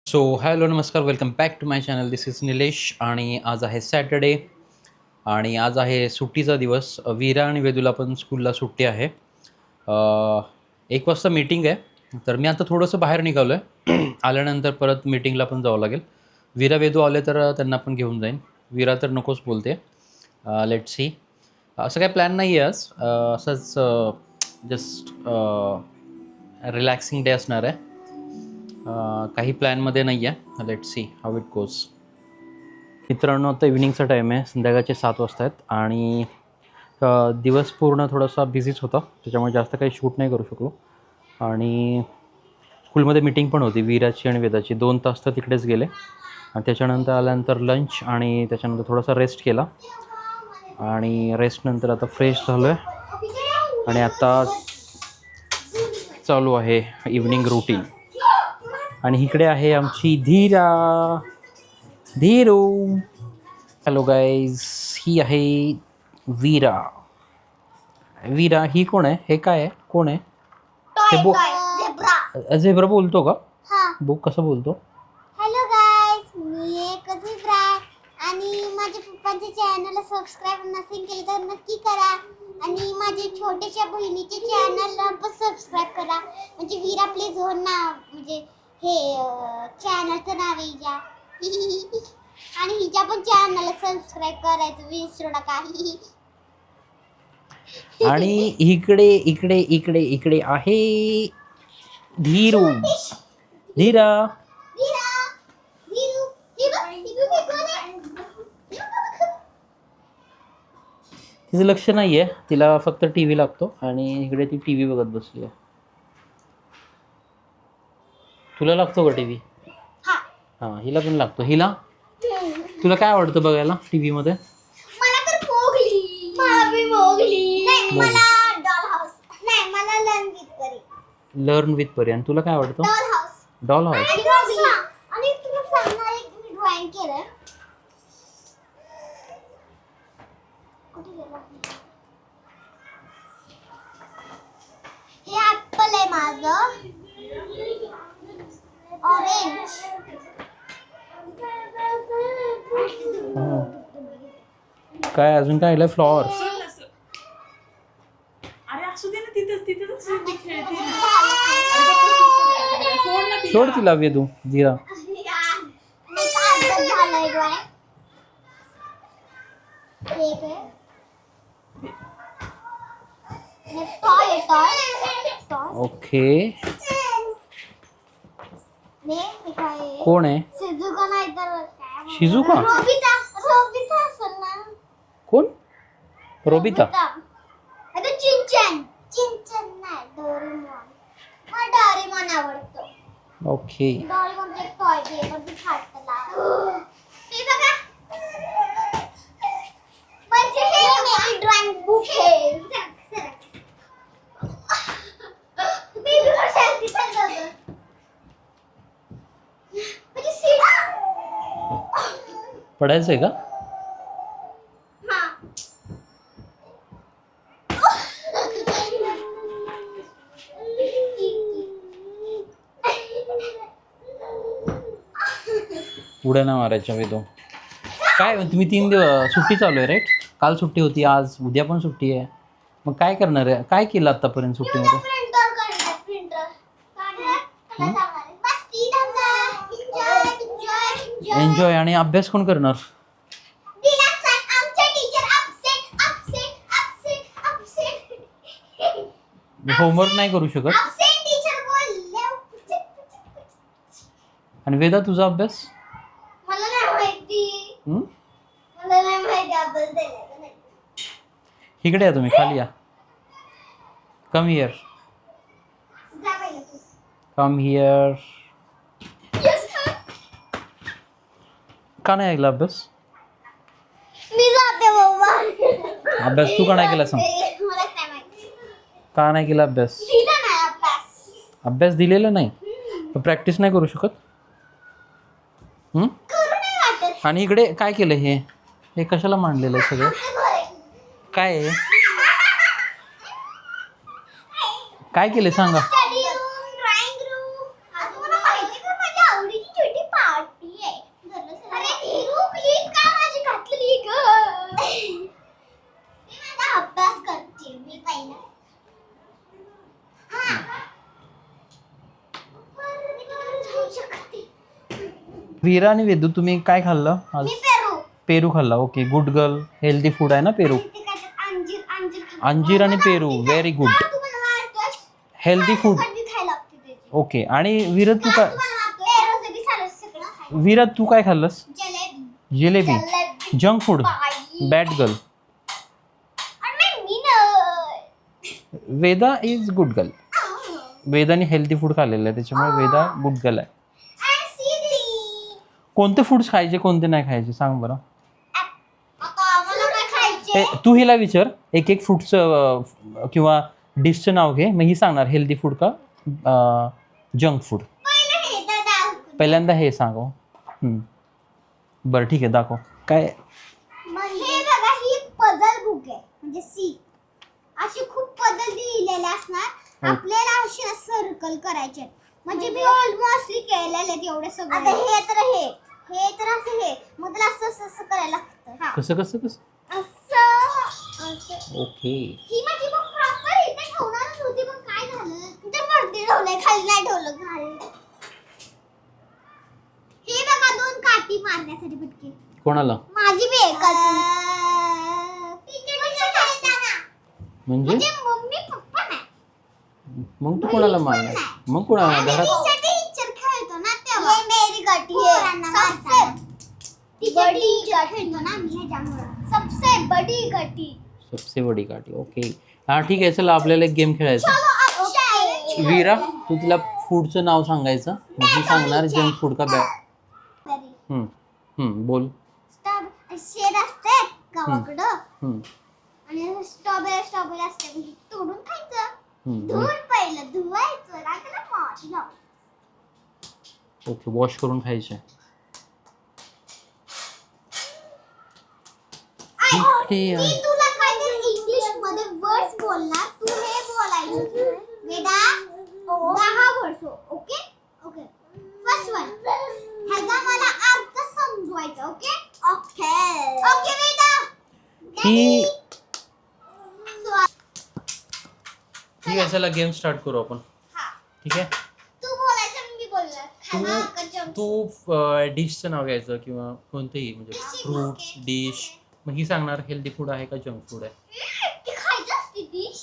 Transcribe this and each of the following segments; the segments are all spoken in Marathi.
सो हॅलो नमस्कार, welcome back to my channel. This is Nilesh आणि आज आहे सॅटर्डे आणि आज आहे सुट्टीचा दिवस. वीरा आणि वेदूला पण स्कूलला सुट्टी आहे. 1 वाजता मीटिंग आहे, तर मी आता थोडंसं बाहेर निघालो आहे. आल्यानंतर परत मीटिंगला पण जावं लागेल. वीरा वेदू आले तर त्यांना पण घेऊन जाईन. वीरा तर नकोच बोलते. Let's see. असं काही प्लॅन नाही आहे आज. असंच जस्ट रिलॅक्सिंग डे असणार आहे. काही प्लॅनमध्ये नाही आहे. Let's see how it goes. मित्रांनो, आता इव्हिनिंगचा टाईम आहे. संध्याकाळचे 7 वाजता आहेत आणि दिवस पूर्ण थोडासा बिझीच होता, त्याच्यामुळे जास्त काही शूट नाही करू शकलो. आणि स्कूलमध्ये मीटिंग पण होती वीराची आणि वेदाची. 2 तास तर तिकडेच गेले आणि त्याच्यानंतर आल्यानंतर लंच आणि त्याच्यानंतर थोडासा रेस्ट केला आणि रेस्टनंतर आता फ्रेश झालो आहे आणि आता चालू आहे इव्हिनिंग रुटीन. आणि इकडे आहे आमची धीरू. हॅलो गाईज, ही आहे वीरा. वीरा ही कोण आहे? हे काय आहे? कोण आहे? हे झेब्रा बोलतो का? बुक कसं बोलतो? हॅलो गाईज, मी एक झेब्रा आणि माझ्या पप्पांच्या चॅनलला सबस्क्राईब नसेल केलं तर नक्की करा आणि माझ्या छोट्याशा बहिणीच्या चॅनलला पण सबस्क्राईब करा. म्हणजे वीरा प्लीज हो ना, म्हणजे हे चॅनलचं नाव आहे हिच्या. आणि हिच्या पण चॅनलला सबस्क्राईब करायचं विसरू नका. आणि इकडे इकडे इकडे इकडे आहे धीरू. धीरा. तिचं लक्ष नाही आहे, तिला फक्त टी व्ही लागतो आणि इकडे ती टी व्ही बघत बसली आहे. तुला लागतो का टी व्ही? हां, हिला पण लागतो. हिला तुला काय आवडतं बघायला टी व्हीमध्ये? मला तर मोगली. मला बी मोगली. नाही, मला डॉल हाऊस. नाही, मला लर्न विथ परी. लर्न विथ परी. आणि तुला काय आवडतं? Doll house. Doll house. आणि तुला सांगणार एक मी ड्रॉइंग केलं. कुठे गेला? हे ऍपल आहे माझं. ऑरेंज. काय अजून काय आलं? फ्लॉवर्स. अरे असू दे ना, तिथेच खेळते ना. सोड तिला वेदू. धीरा. ओके. कोण आहे? शिजुका नाही तर शिजुका? रोबिता. रोबिता असेल ना. कोण? रोबिता. आता चिंचन. चिंचन नाही, डोरेमॉन. मला डोरेमॉन आवडतो. ओके. डोरेमॉनचा एक टॉय दे, पण ती फाटला. हे बघा. म्हणजे हे मेरी ड्रॉइंग बुक आहे. मी तुला सेल्फी चालवतो. म्हणजे सीधा. पडायचंय का? हां. उड्या नाही मारायच्या वेदू. काय तुम्ही 3 दिवस सुट्टी चालू आहे राईट? काल सुट्टी होती, आज उद्या पण सुट्टी आहे. मग काय करणार आहे? काय केलं आतापर्यंत सुट्टीमध्ये? प्रिंटर काढणार, प्रिंटर. काय सांगणार? बस ती एन्जॉय एन्जॉय. एन्जॉय. आणि अभ्यास कोण करणार? दिला सर, आमचे टीचर अपसेट. होमवर्क नाही करू शकत? अपसेट टीचर बोलले. आणि वेदा तुझा अभ्यास? मला नाही माहिती. हं? मला नाही माहिती अभ्यास द्यायला नाही. इकडे या तुम्ही, खाली या. Come here. जा पहिलं तू. Come here. Yes, sir. का नाही ऐकला अभ्यास? मी जाते बाबा. अभ्यास तू का नाही केला सांग? मला नाही माहिती. का नाही केला अभ्यास? दिला नाही अभ्यास. अभ्यास दिलेला नाही? प्रॅक्टिस नाही करू शकत? हं? करू नाही वाटत. आणि इकडे काय केलं हे कशाला मांडलेलं आहे सगळं? काय आहे? काय केलं सांगा? Study room, drawing room. आता मला माहिती का माझ्या आवडीची छोटी वीरा आणि वेदू तुम्ही काय खाल्लं आज? मी पेरू पेरू खाल्ला. Okay, good girl. Healthy food आहे ना पेरू. ते काय ते अंजीर अंजीर खाल्लं. अंजीर आणि पेरू व्हेरी गुड. का तुम्हाला मारतोय? Healthy food. कधी खायला लागते त्याची. ओके. आणि वीरा तू काय तुम्हाला मारतोय? पेरूचं बी सारं सगळं खायला. वीरा तू काय खाल्लंस? जलेबी. जिलेबी. जलेबी. Junk food. बाई. Bad girl. आणि मी ना वेदा इज गुड गर्ल. वेदाने हेल्दी फूड खाल्लेलं आहे त्याच्यामुळे वेदा गुड गर्ल आहे. कोणते फूड्स खायचे कोणते नाही खायचे सांग बरं. तू हिला विचार एक एक फूडचं किंवा डिशचं नाव घे, मग ही सांगणार हेल्दी फूड का जंक फूड. पहिल्यांदा हे सांग. बरं ठीक आहे, दाखव काय. हे बघा ही पझल बुक आहे म्हणजे सी अशी खूप पझल लिहिलेले असणार. आपल्याला अशी सर्कल करायचे म्हणजे मी ऑलमोस्ट केलेले तेवढे सगळे. आता हे तर हे तर असं हे मग त्याला असं करायला लागतं. हा कसं कसं कसं. असं ओके. ही माझी बुक प्रॉपर इथे ठेवणारच होती पण काय झालं तर वरती ठेवलंय खाली नाही ठेवलं. खाली हे बघा 2 काठी मारण्यासाठी पिटके. कोणाला? माझी बी एकच. म्हणजे म्हणजे मम्मी पप्पा नाही. मग तू कोणाला मारणार? मग कोणाला घरात? टीचर खेळतो ना तेव्हा. ये मेरी गाठी है. सबसे बड़ी गाठी खेळतो ना मी ह्याच्यामुळे. सबसे बड़ी गाठी. सबसे बडी काठी. ओके. हा ठीक आहे, चला आपल्याला एक गेम खेळायचा. अक्षय. वीरा तू तिला फूडचं नाव सांगायचं, मग ती सांगणार जंक फूड का बॅड. बोल. शेर असते गावाकडं हम्म, आणि स्ट्रॉबेरी असते म्हणजे तोडून खायचं. हम्म. धुवून पहिलं धुवायचं राखेला मारलं. ओके, वॉश करून खायचे. मी तुला काहीतरी इंग्लिश मध्ये वर्ड्स बोलणार तू हे बोलायचं. Veda 10 words. Okay okay. First one ह्याचा मला अर्थ समजवायचा. Okay okay okay Veda. ही ठीक आहे, चला गेम स्टार्ट करू आपण. हा ठीक आहे. तू बोलायचं मी बोलणार. खाना का जंक. तू डिशचं नाव घ्यायचं किंवा कोणतेही म्हणजे फ्रूट्स डिश, मग ही सांगणार हेल्दी फूड आहे का जंक फूड आहे. ती खायची असते डिश.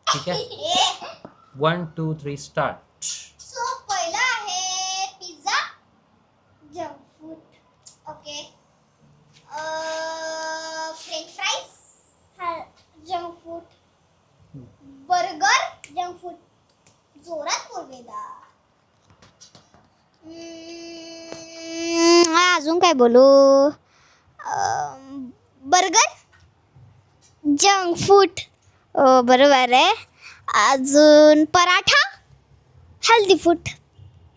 ठीक आहे. 1 2 3 स्टार्ट. सो पहिला आहे pizza junk food. Okay. French fries junk food. Burger junk food. जोरात बोल वेदा. अजून काय बोलू. Burger junk food. बरोबर आहे. अजून पराठा हेल्दी फूड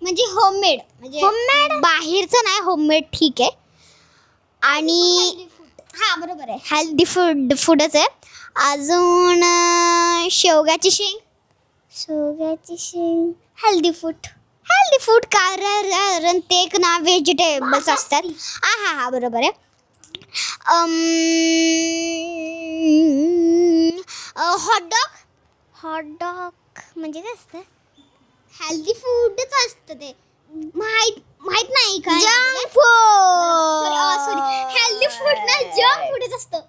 म्हणजे होममेड. म्हणजे होममेड बाहेरचं नाही, होममेड ठीक आहे. आणि हा बरोबर आहे हेल्दी फूडच आहे. अजून शेवग्याची शेंग हेल्दी फूड कारण ते एक ना व्हेजिटेबल्स असतात. हा बरोबर आहे. हॉटडॉग म्हणजे काय असतं. हेल्दी फूडच असतं ते. माहित नाही का. Junk food. Sorry healthy food ना जंक फूडच असतं.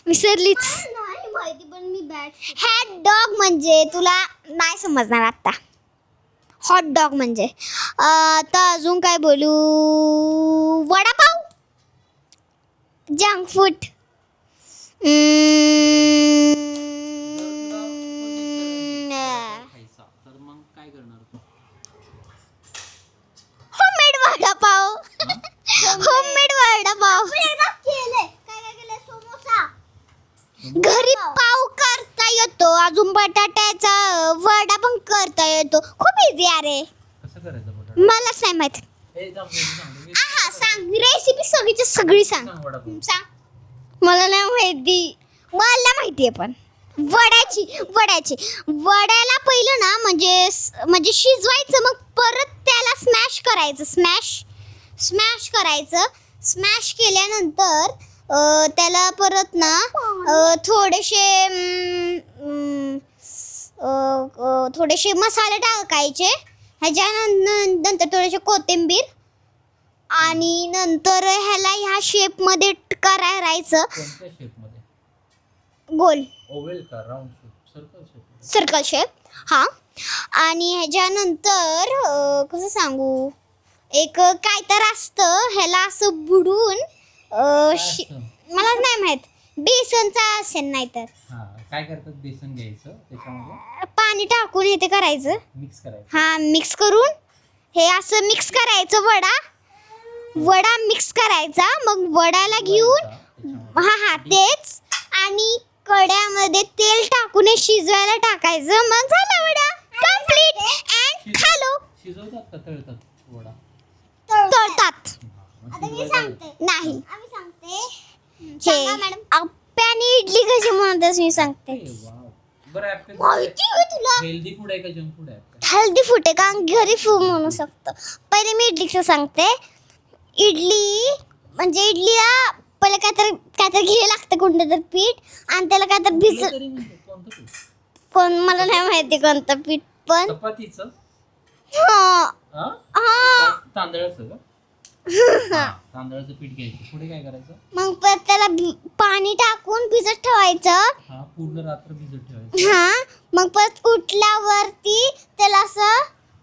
विसरलीच. नाही माहिती पण मी बॅड. हॉट डॉग म्हणजे तुला नाही समजणार आता. हॉट डॉग म्हणजे आता अजून काय बोलू. Vada pav junk food. तर मग काय करणार तू? होममेड वडापाव. केलंय काय केलंय. समोसा घरी पाव करता येतो. अजून बटाट्याचा वडा पण करता येतो. खूप इझी आहे. कसं करायचं बटाटा? मलाच नाही माहित. हा सांग रेसिपी सगळी सांग. सांग. मला नाही माहिती. मला माहिती आहे पण वड्याला पहिलं ना म्हणजे शिजवायचं मग परत त्याला स्मॅश करायचं. स्मॅश केल्यानंतर त्याला परत ना थोडेसे मसाले टाकायचे. ह्याच्यानंतर थोडेसे कोथिंबीर आणि नंतर ह्या शेप मध्ये करायचं कोणत्या शेपमध्ये? गोल ओव्हल का round shape? Circle shape? Circle shape. हा. आणि ह्याच्यानंतर कसं सांगू, एक काय तर असतं ह्याला असं बुडून मला नाही माहित, बेसनचा असेल नाही तर हा, काय करतात, बेसन घ्यायचं त्याच्यामध्ये पाणी टाकून हे ते करायचं. मिक्स करायचं. हा, मिक्स करून हे असं मिक्स करायचं, वडा मिक्स करायचा. मग वड्याला घेऊन हा तेच, आणि कड्यामध्ये तेल टाकून हे शिजवायला टाकायचं. मग झाला वडा कंप्लीट अँड खालो. शिजवतात का तळतात वडा? तळतात. आता मी सांगते. नाही, आम्ही सांगते हे आप्पे आणि इडली कशी म्हणतात मी सांगते. माहिती आहे तुला? हेल्दी फूड आहे का जंक फूड आहे? हेल्दी फूड आहे का घरी फूड म्हणू शकतो. पहिले मी इडलीचं सांगते. इडली म्हणजे इडलीला पहिले काहीतरी घ्यायला लागतं कोणतं तर पीठ, आणि त्याला काहीतरी कोणतं पीठ? कोण मला नाही माहिती कोणतं पीठ, पण चपातीचं? हा तांदळाचं का? तांदळाचं पीठ घ्यायचं. पुढे काय करायचं? मग परत त्याला पाणी टाकून भिजत ठेवायचं. हा, पूर्ण रात्र भिजत ठेवायचं. हा, मग परत उठल्यावरती त्याला असं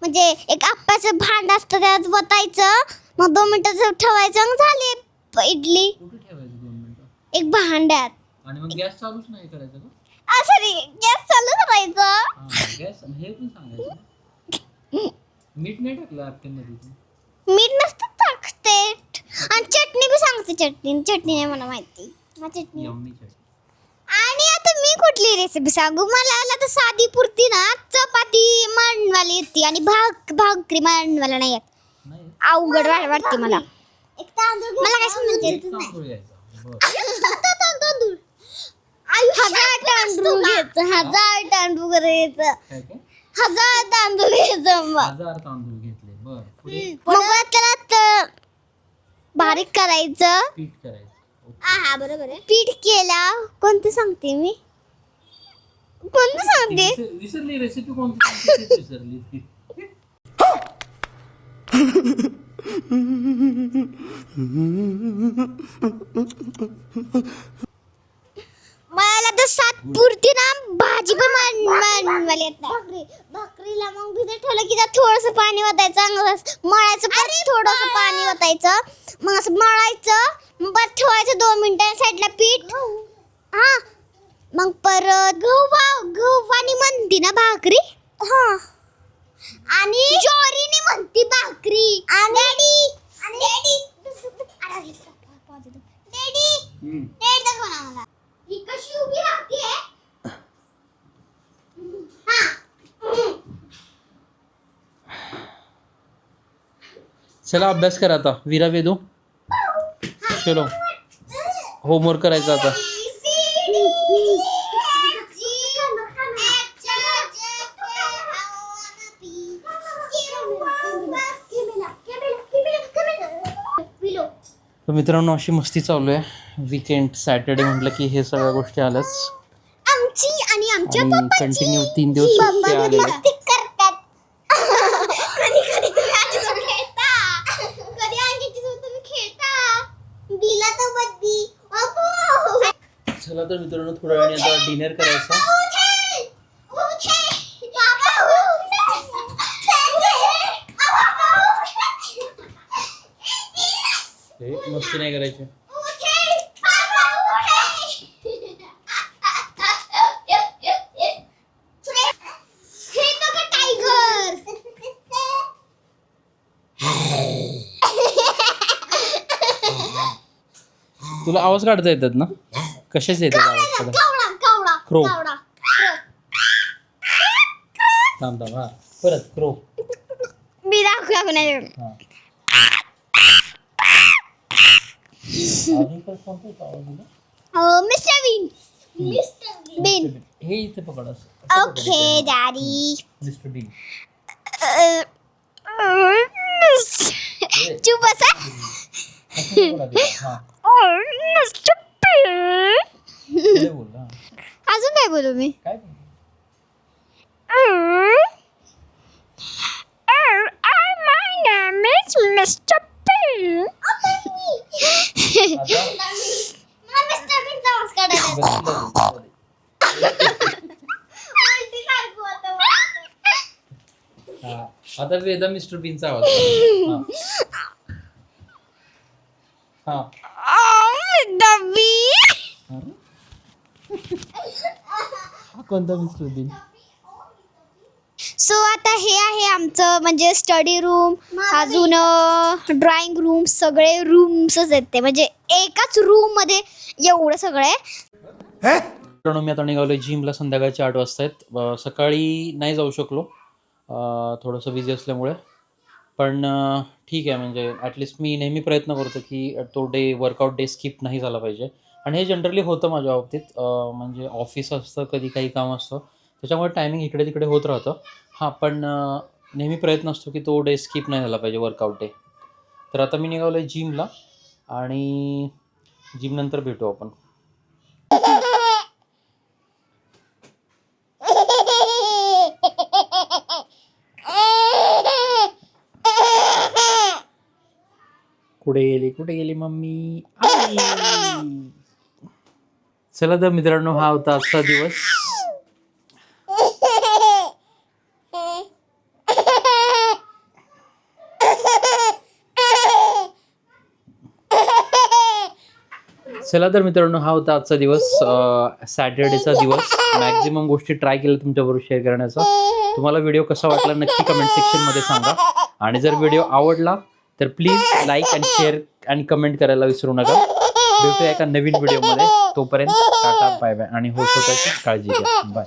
म्हणजे एक आप्पाचं भांड असतं त्यात वतायचं. मग 2 मिनिटं ठेवायचं. मग झाली इडली. कुठे ठेवायचं 2 मिनिटं? एक भांड्यात. आणि मग गॅस चालूच नाही करायचं का? सॉरी, गॅस चालू करायचं. गॅस हे पण सांगायचं. मीठ नाही टाकलं आप्प्यामध्ये तू? मीठ नसतं टाकते. आणि चटणी बी सांगते. चटणी नाही मला माहिती. चटणी. यम्मी चटणी. आणि आता मी कुठली रेसिपी सांगू? मला तर साधी पुरती ना, चपाती मांडवाली येते आणि भाकरी मांडवाला नाही येत. नाही, अवघड वाटते मला. मला काय समजते तांदूळ घ्यायचा. बरं. हजार तांदूळ करायचं. काय काय? 1000 तांदूळ घ्यायचं. मग 1000 तांदूळ घेतले. बरं. पुढे मग त्याला बारीक करायचं. पीठ करायचं. हा, बरोबर आहे. पीठ केला. कोणतं सांगते मी? कोणतं सांगते? विसरली रेसिपी कोणती? विसरली. मला तर 7 पुरती ना भाजी पण मांडवाली येत नाही. भाकरीला मग भिजत ठेवलं की त्यात थोडंसं पाणी ओतायचं, मळायचं, परत थोडंसं पाणी ओतायचं. मग असं मळायचं. मग परत ठेवायचं 2 मिनिटं साईडला पीठ. हा, मग परत गव्हानी म्हणती ना भाकरी. हा, आणि ज्वारीने म्हणती भाकरी. डॅडी नेट दाखव ना मला. ही कशी उभी राहते? चला अभ्यास करा आता. वीरा वेदू, चलो होमवर्क करायचा आता. तर मित्रांनो, अशी मस्ती चालू आहे. वीकेंड सॅटर्डे म्हटलं की हे सगळ्या गोष्टी आल्याच. आमची आणि आमच्या आणि पप्पाची कंटिन्यू 3 दिवस सुट्टी आलेल्या. मस्ती करतात. कधी तुम्ही आमच्यासोबत खेळता, कधी आमच्यासोबत तुम्ही खेळता. दिला तर बद्दी. चला तर मित्रांनो, थोड्या वेळाने आता डिनर करायचा. मस्ती नाही करायची. तुला आवाज काढता येतात ना? कशाच येतात आवाज? क्रो. थांब. हा, परत क्रो. मी दाखवू नाही. हा. अजून काय कोणता आवाज दिला? Mister Bean. हे इथे पकड असं. Okay daddy. Mister Bean. चुप बसा. Mister Bean. बोल ना. अजून काय बोलू मी? काय My name is Mr. Bean. हा. आता वेदा मिस्टर बीनचा आवाज. हा. हा. डब्बी. हा कोणता मिस्टर बीन? सो आता हे आहे आमचं म्हणजे स्टडी रूम, अजून ड्रॉइंग रूम, सगळे रूम्सच आहेत ते, म्हणजे एकाच रूम मध्ये एवढं सगळं आहे. मित्रांनो मी आता निघालोय जिमला. संध्याकाळचे 8 वाजता आहेत. सकाळी नाही जाऊ शकलो थोडंसं बिझी असल्यामुळे, पण ठीक आहे. म्हणजे ॲटलिस्ट मी नेहमी प्रयत्न करतो की तो वर्कआउट डे स्किप नाही झाला पाहिजे. आणि हे जनरली होतं माझ्या बाबतीत. म्हणजे ऑफिस असतं, कधी काही काम असतं, त्याच्यामुळे टायमिंग इकडे तिकडे होत राहतं. हां, पण नेहमी प्रयत्न असतो की तो डे स्किप नाही झाला पाहिजे, वर्कआउट डे. तर आता मी निघालो आहे जिमला आणि जिमनंतर भेटू आपण. कुठे गेली मम्मी? आई! चला तर मित्रांनो, हा होता आजचा दिवस. सॅटर्डेचा दिवस. मॅक्झिमम गोष्टी ट्राय केल्या तुमच्याबरोबर शेअर करण्याचा. तुम्हाला व्हिडिओ कसा वाटला नक्की कमेंट सेक्शनमध्ये सांगा. आणि जर व्हिडिओ आवडला तर प्लीज लाईक आणि शेअर आणि कमेंट करायला विसरू नका. भेटूया एका नवीन व्हिडिओमध्ये. तोपर्यंत टाटा, बाय बाय आणि हो, स्वतःची काळजी घ्या. बाय.